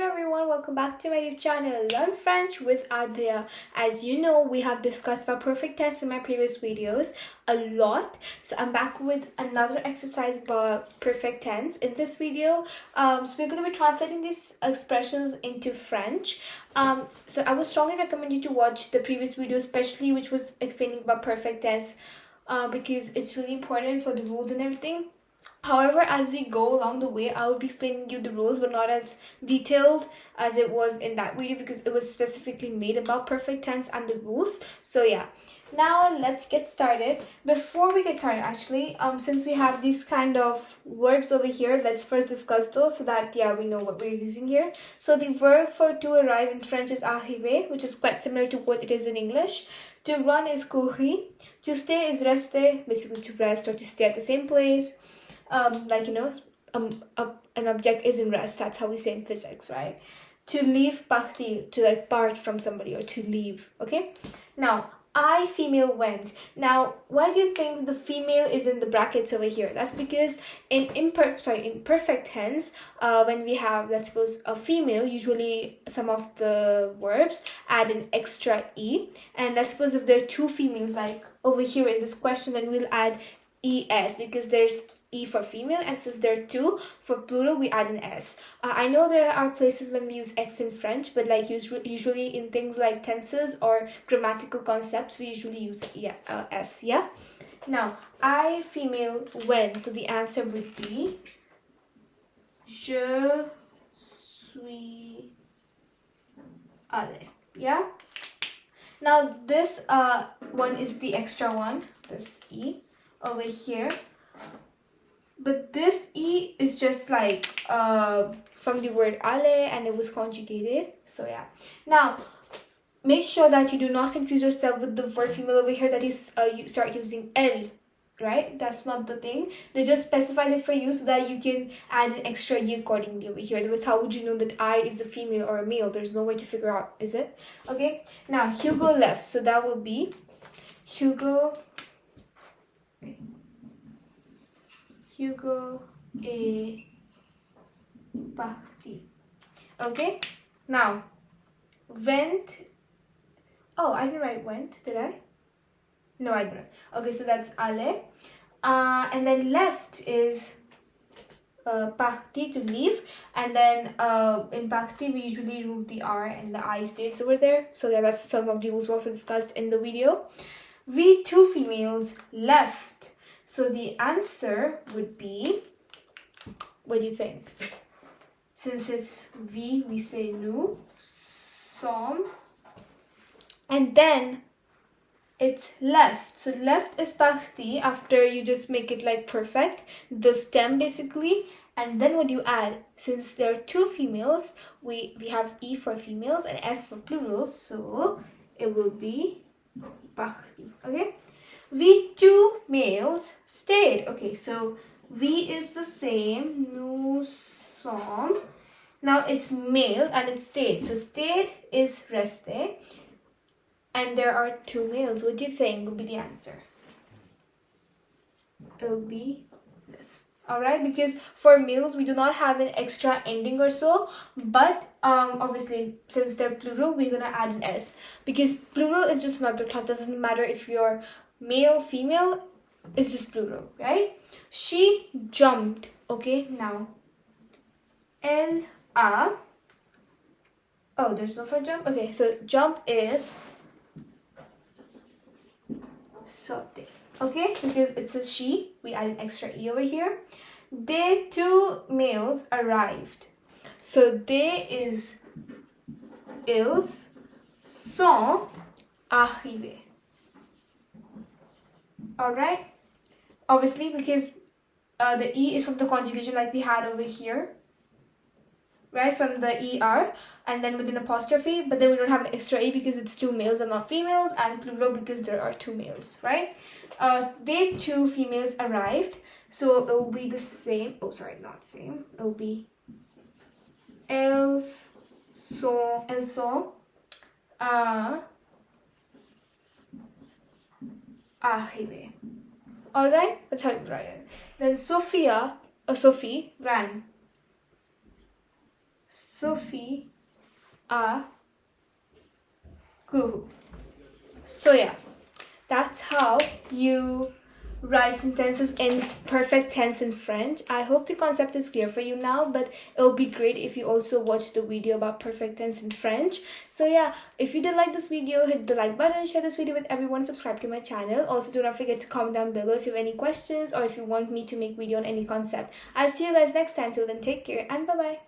Bonjour everyone, welcome back to my YouTube channel Learn French with Adhya. As you know, we have discussed about perfect tense in my previous videos a lot. So I'm back with another exercise about perfect tense in this video. So we're going to be translating these expressions into French. So I would strongly recommend you to watch the previous video, especially which was explaining about perfect tense, because it's really important for the rules and everything. However, as we go along the way, I will be explaining you the rules, but not as detailed as it was in that video because it was specifically made about perfect tense and the rules. So yeah, now let's get started. Before we get started, actually, since we have these kind of words over here, let's first discuss those so that we know what we're using here. So the verb for to arrive in French is arriver, which is quite similar to what it is in English. To run is courir. To stay is rester, basically to rest or to stay at the same place. An object is in rest. That's how we say in physics, right? To leave, partir, to part from somebody or to leave. Okay. Now, I female went. Now, why do you think the female is in the brackets over here? That's because in perfect tense, when we have, let's suppose, a female, usually some of the verbs add an extra e, and let's suppose if there are two females, like over here in this question, then we'll add es because there's e for female, and since there are two for plural, we add an s. I know there are places when we use x in French, but like usually in things like tenses or grammatical concepts, we usually use s. Yeah. Now, I female when, so the answer would be je suis allé. Yeah. Now this one is the extra one, this e over here. But this e is just like from the word aller, and it was conjugated. So yeah. Now, make sure that you do not confuse yourself with the verb female over here, that you start using elle, right? That's not the thing. They just specified it for you so that you can add an extra e accordingly over here. Otherwise, how would you know that I is a female or a male? There's no way to figure out, is it? Okay. Now, Hugo left. So that will be Hugo est parti. Okay. Now, went. Oh, I didn't write went, did I? No, I didn't. Okay, so that's aller. And then left is parti, to leave. And then in parti, we usually remove the R and the I stays over there. So yeah, that's some of the rules we also discussed in the video. We two females left. So the answer would be, what do you think? Since it's we say nous sommes. And then it's left. So left is parti after you just make it like perfect, the stem basically. And then what do you add? Since there are two females, we have e for females and s for plurals. So it will be parti. Okay? We two males stayed. Okay, so we is the same. Nous sommes. Now it's male and it's stayed. So stayed is resté. And there are two males. What do you think would be the answer? It'll be this. Alright, because for males we do not have an extra ending or so, but obviously since they're plural, we're gonna add an s because plural is just another class. Doesn't matter if you're male, female, is just plural, right? She jumped. Okay, now elle a. Oh, there's no for jump. Okay, so jump is sauter. Okay, because it says she, we add an extra e over here. They two males arrived. So they is ils sont arrivés. Alright, obviously because the e is from the conjugation like we had over here, right, from the er, and then with an apostrophe, but then we don't have an extra e because it's two males and not females, and plural because there are two males, right? They two females arrived, so it will be the same. Oh, sorry, not same. It will be elles sont arrivées. Alright, that's how you write it. Then Sophie ran. Sophie a kuhu. So yeah, that's how you write sentences in perfect tense in French. I hope the concept is clear for you now, but it'll be great if you also watch the video about perfect tense in French. So yeah, if you did like this video, hit the like button, share this video with everyone, subscribe to my channel. Also, do not forget to comment down below if you have any questions or if you want me to make video on any concept. I'll see you guys next time. Till then, take care and bye bye.